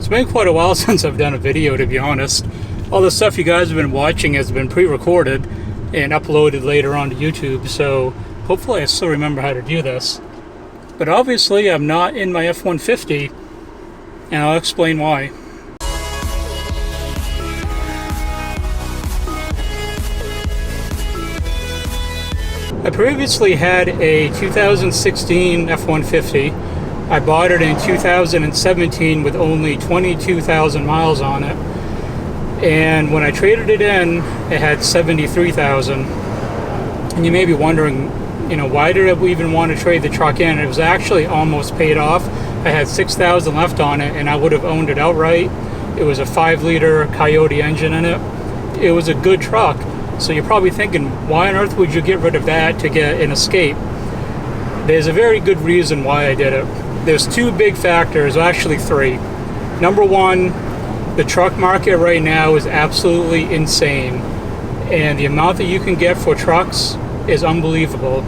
It's been quite a while since I've done a video, to be honest. All the stuff you guys have been watching has been pre-recorded and uploaded later on to YouTube, so hopefully I still remember how to do this. But obviously I'm not in my F-150, and I'll explain why. I previously had a 2016 F-150. I bought it in 2017 with only 22,000 miles on it. And when I traded it in, it had 73,000. And you may be wondering, why did I even want to trade the truck in? It was actually almost paid off. I had 6,000 left on it, and I would have owned it outright. It was a 5-liter Coyote engine in it. It was a good truck. So you're probably thinking, why on earth would you get rid of that to get an Escape? There's a very good reason why I did it. There's two big factors, well, actually three. Number one, the truck market right now is absolutely insane. And the amount that you can get for trucks is unbelievable.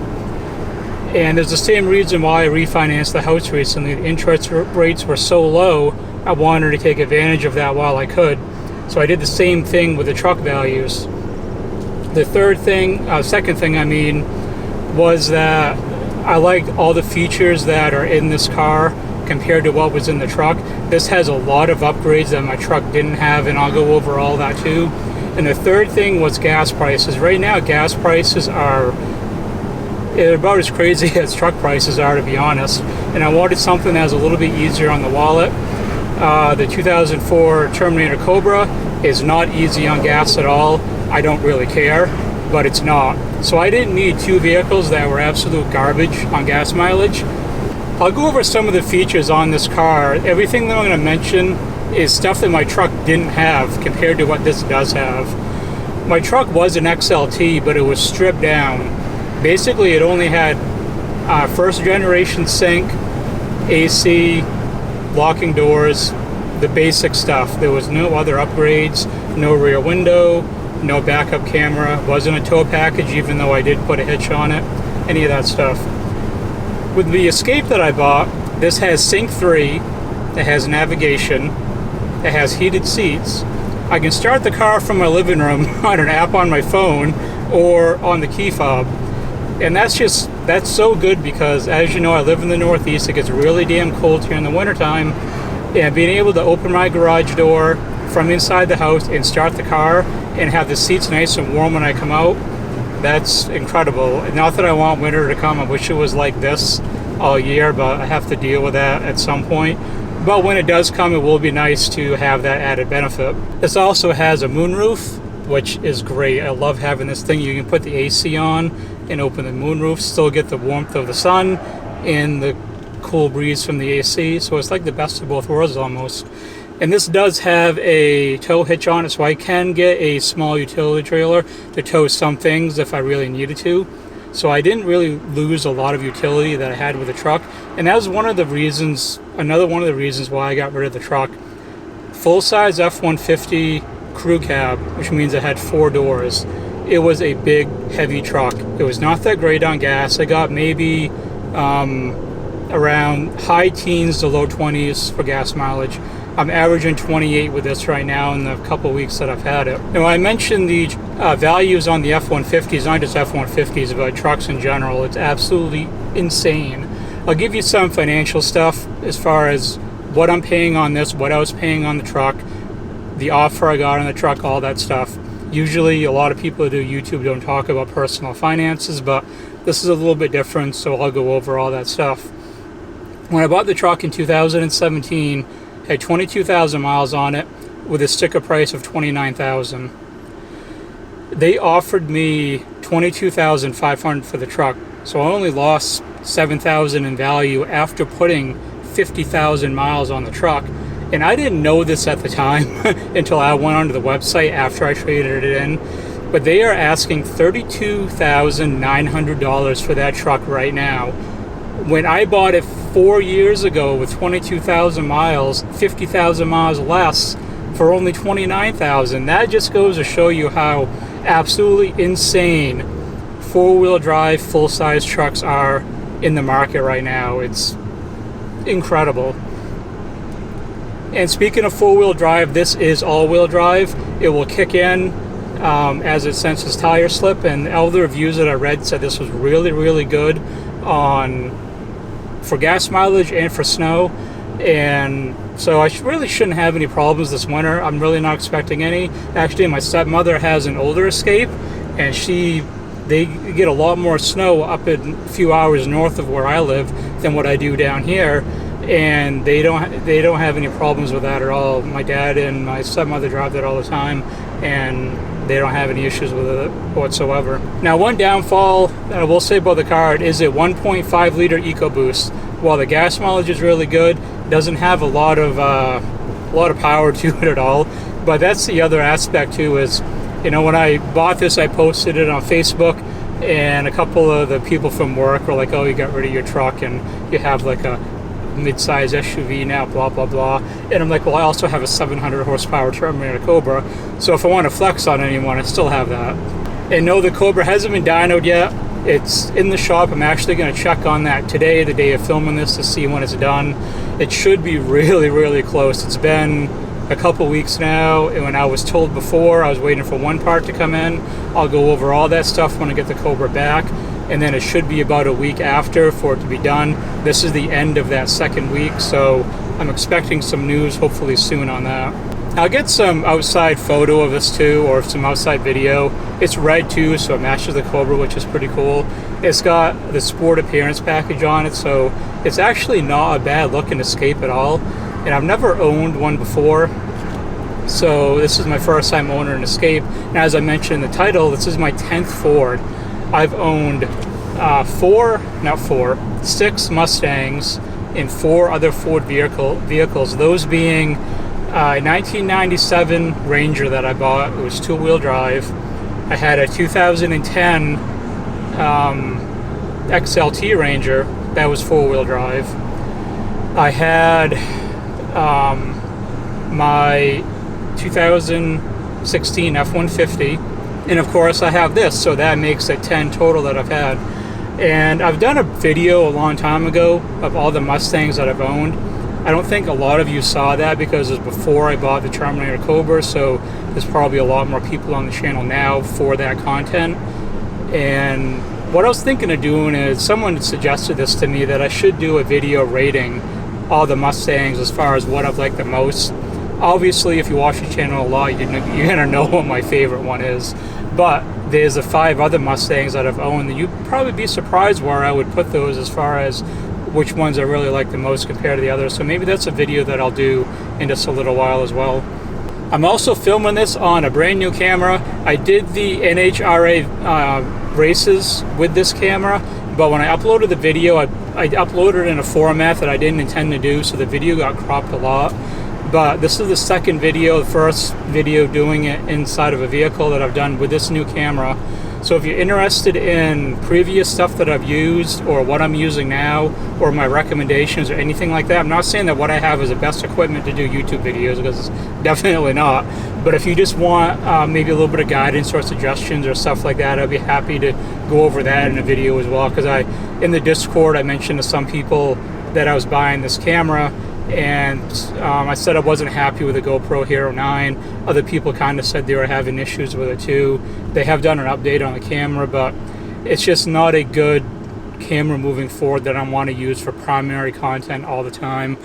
And there's the same reason why I refinanced the house recently. The interest rates were so low, I wanted to take advantage of that while I could. So I did the same thing with the truck values. The second thing, was that I liked all the features that are in this car compared to what was in the truck. This has a lot of upgrades that my truck didn't have, and I'll go over all that too. And the third thing was gas prices. Right now, gas prices are about as crazy as truck prices are, to be honest. And I wanted something that was a little bit easier on the wallet. The 2004 Terminator Cobra is not easy on gas at all. I don't really care, but it's not. So I didn't need two vehicles that were absolute garbage on gas mileage. I'll go over some of the features on this car. Everything that I'm going to mention is stuff that my truck didn't have compared to what this does have. My truck was an XLT, but it was stripped down. Basically, it only had first generation sync, AC, locking doors, the basic stuff. There was no other upgrades, no rear window, no backup camera, wasn't a tow package even though I did put a hitch on it, any of that stuff. With the Escape that I bought, this has Sync 3, it has navigation, it has heated seats. I can start the car from my living room on an app on my phone or on the key fob. And that's so good because, as you know, I live in the Northeast. It gets really damn cold here in the wintertime. And being able to open my garage door from inside the house and start the car and have the seats nice and warm when I come out, that's incredible. Not that I want winter to come. I wish it was like this all year, but I have to deal with that at some point. But when it does come, it will be nice to have that added benefit. This also has a moonroof, which is great. I love having this thing. You can put the AC on and open the moonroof, still get the warmth of the sun and the cool breeze from the AC. So it's like the best of both worlds almost. And this does have a tow hitch on it, so I can get a small utility trailer to tow some things if I really needed to. So I didn't really lose a lot of utility that I had with the truck. And that was another one of the reasons why I got rid of the truck. Full-size F-150 crew cab, which means it had 4 doors. It was a big, heavy truck. It was not that great on gas. I got maybe around high teens to low 20s for gas mileage. I'm averaging 28 with this right now in the couple of weeks that I've had it. Now, I mentioned the values on the F-150s, not just F-150s, but trucks in general. It's absolutely insane. I'll give you some financial stuff as far as what I'm paying on this, what I was paying on the truck, the offer I got on the truck, all that stuff. Usually, a lot of people who do YouTube don't talk about personal finances, but this is a little bit different, so I'll go over all that stuff. When I bought the truck in 2017, had 22,000 miles on it with a sticker price of $29,000. They offered me $22,500 for the truck, so I only lost $7,000 in value after putting 50,000 miles on the truck. And I didn't know this at the time until I went onto the website after I traded it in. But they are asking $32,900 for that truck right now. When I bought it 4 years ago with 22,000 miles, 50,000 miles less for only $29,000, that just goes to show you how absolutely insane four-wheel drive full-size trucks are in the market right now. It's incredible. And speaking of four-wheel drive, this is all-wheel drive. It will kick in as it senses tire slip, and all the reviews that I read said this was really, really good for gas mileage and for snow. And so I really shouldn't have any problems this winter. I'm really not expecting any. Actually, my stepmother has an older Escape, and they get a lot more snow up in a few hours north of where I live than what I do down here, and they don't have any problems with that at all. My dad and my stepmother drive that all the time, and they don't have any issues with it whatsoever. Now, one downfall that I will say about the car, it is a 1.5 liter EcoBoost. While the gas mileage is really good, it doesn't have a lot of power to it at all. But that's the other aspect too, is, you know, when I bought this, I posted it on Facebook, and a couple of the people from work were like, "Oh, you got rid of your truck and you have like a mid-size SUV now, blah blah blah." And I'm like, well, I also have a 700 horsepower Terminator Cobra, so if I want to flex on anyone, I still have that. And no, the Cobra hasn't been dynoed yet. It's in the shop. I'm actually going to check on that today, the day of filming this, to see when it's done. It should be really, really close. It's been a couple weeks now, and when I was told before, I was waiting for one part to come in. I'll go over all that stuff when I get the Cobra back, and then it should be about a week after for it to be done. This is the end of that second week, so I'm expecting some news hopefully soon on that. I'll get some outside photo of this too, or some outside video. It's red too, so it matches the Cobra, which is pretty cool. It's got the Sport Appearance package on it, so it's actually not a bad looking Escape at all. And I've never owned one before, so this is my first time owning an Escape. And as I mentioned in the title, this is my 10th Ford. I've owned 6 Mustangs and 4 other Ford vehicles, those being a 1997 Ranger that I bought. It was 2-wheel drive. I had a 2010 XLT Ranger that was 4-wheel drive. I had my 2016 F-150, and of course I have this, so that makes it 10 total that I've had. And I've done a video a long time ago of all the Mustangs that I've owned. I don't think a lot of you saw that because it was before I bought the Terminator Cobra, so there's probably a lot more people on the channel now for that content. And what I was thinking of doing is, someone suggested this to me, that I should do a video rating all the Mustangs as far as what I've liked the most. Obviously, if you watch the channel a lot, you're gonna know what my favorite one is. But there's the 5 other Mustangs that I've owned, and you'd probably be surprised where I would put those as far as which ones I really like the most compared to the others. So maybe that's a video that I'll do in just a little while as well. I'm also filming this on a brand new camera. I did the NHRA races with this camera, but when I uploaded the video, I uploaded it in a format that I didn't intend to do, so the video got cropped a lot. But this is the second video, the first video doing it inside of a vehicle that I've done with this new camera. So if you're interested in previous stuff that I've used, or what I'm using now, or my recommendations or anything like that, I'm not saying that what I have is the best equipment to do YouTube videos, because it's definitely not. But if you just want maybe a little bit of guidance or suggestions or stuff like that, I'd be happy to go over that in a video as well. Because in the Discord, I mentioned to some people that I was buying this camera, and I said I wasn't happy with the GoPro Hero 9. Other people kind of said they were having issues with it too. They have done an update on the camera, but it's just not a good camera moving forward that I want to use for primary content all the time.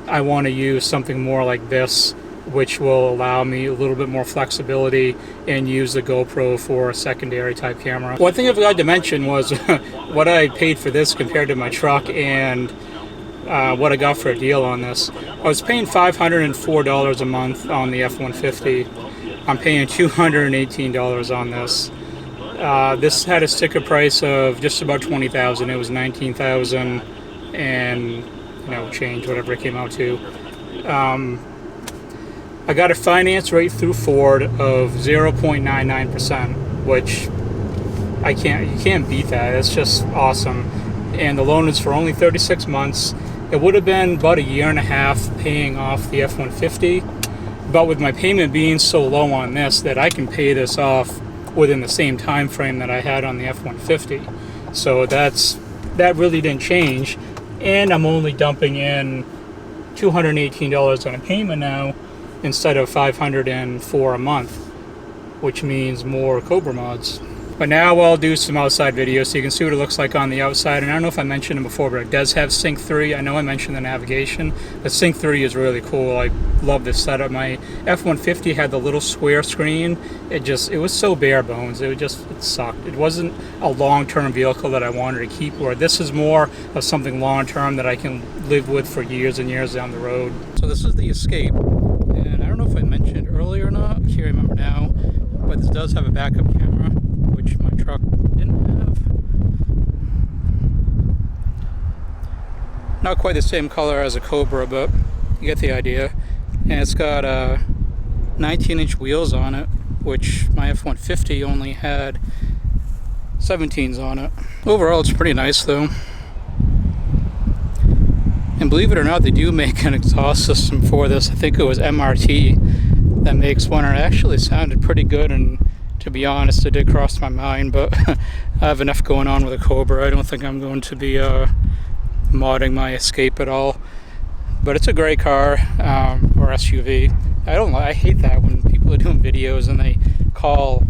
I want to use something more like this, which will allow me a little bit more flexibility and use the GoPro for a secondary type camera. One thing I forgot to mention was what I paid for this compared to my truck, and what I got for a deal on this. I was paying $504 a month on the F-150. I'm paying $218 on this. This had a sticker price of just about $20,000. It was $19,000 and change, whatever it came out to. I got a finance rate through Ford of 0.99%, which you can't beat that. It's just awesome. And the loan is for only 36 months. It would have been about a year and a half paying off the F-150, but with my payment being so low on this, that I can pay this off within the same time frame that I had on the F-150. So that really didn't change, and I'm only dumping in $218 on a payment now instead of $504 a month, which means more Cobra mods. But now I'll do some outside videos so you can see what it looks like on the outside. And I don't know if I mentioned it before, but it does have Sync 3. I know I mentioned the navigation, but Sync 3 is really cool. I love this setup. My F-150 had the little square screen. It was so bare bones. It sucked. It wasn't a long-term vehicle that I wanted to keep, where this is more of something long-term that I can live with for years and years down the road. So this is the Escape. And I don't know if I mentioned earlier or not. I can't remember now. But this does have a backup camera, which my truck didn't have. Not quite the same color as a Cobra, but you get the idea. And it's got 19-inch wheels on it, which my F-150 only had 17s on it. Overall, it's pretty nice though. And believe it or not, they do make an exhaust system for this. I think it was MRT that makes one, and it actually sounded pretty good, and to be honest, it did cross my mind, but I have enough going on with a Cobra. I don't think I'm going to be modding my Escape at all. But it's a great car, or SUV. I hate that when people are doing videos and they call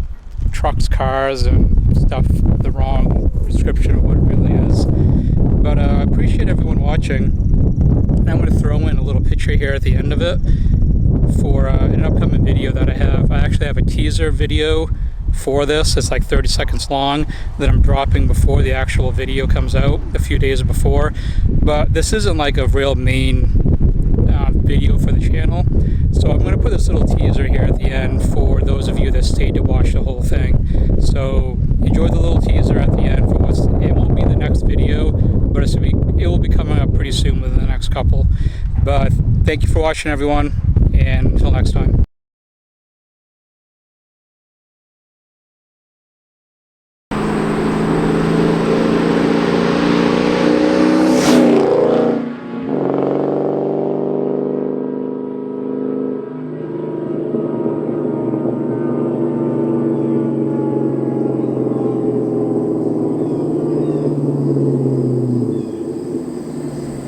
trucks cars and stuff the wrong description of what it really is. But I appreciate everyone watching. And I'm going to throw in a little picture here at the end of it for an upcoming video that I have. I actually have a teaser video for this. It's like 30 seconds long that I'm dropping before the actual video comes out, a few days before. But this isn't like a real main video for the channel. So I'm going to put this little teaser here at the end for those of you that stayed to watch the whole thing. So enjoy the little teaser at the end for it won't be the next video, but it will be coming up pretty soon within the next couple. But thank you for watching, everyone, and until next time.